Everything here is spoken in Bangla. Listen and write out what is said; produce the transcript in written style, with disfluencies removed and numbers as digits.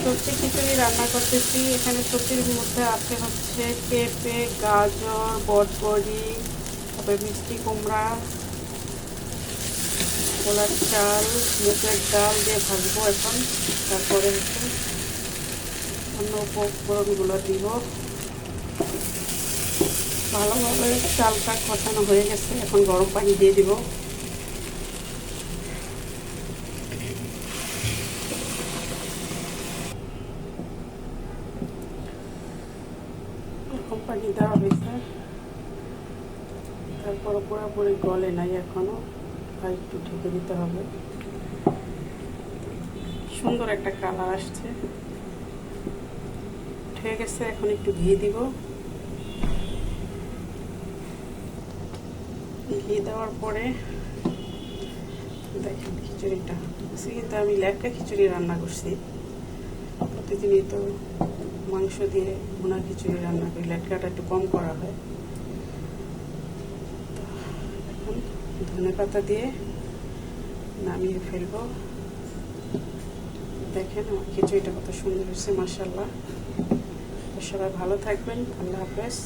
সবজি খিচুড়ি রান্না করতেছি। এখানে সবজির মধ্যে আছে হচ্ছে পেঁপে, গাজর, বটবড়ি, তারপরে মিষ্টি কুমড়া, ছোলার চাল, মুগের ডাল দিয়ে ভাজবো এখন। তারপরে হচ্ছে অন্য উপকরণগুলো দিব। ভালোভাবে চালটা কষানো হয়ে গেছে, এখন গরম পানি দিয়ে দিব। গরম পানি দেওয়া হয়েছে, তারপর পুরোপুরি গলে নাই এখনো, আর একটু ঢেকে দিতে হবে। সুন্দর একটা কালার আসছে, হয়ে গেছে। এখন একটু ঘি দিব। ঘি দেওয়ার পরে দেখেন খিচুড়িটা কিন্তু আমি লেটকা খিচুড়ি রান্না করছি। প্রতিদিনই তো মাংস দিয়ে ভুনা খিচুড়ি রান্না করি, লেটকাটা একটু কম করা হয়। তো এখন ধনেপাতা দিয়ে নামিয়ে ফেলবো। দেখেন আমার খিচুড়িটা কত সুন্দর হয়েছে, মাশাআল্লাহ। সবাই ভালো থাকবেন, আল্লাহ হাফেজ।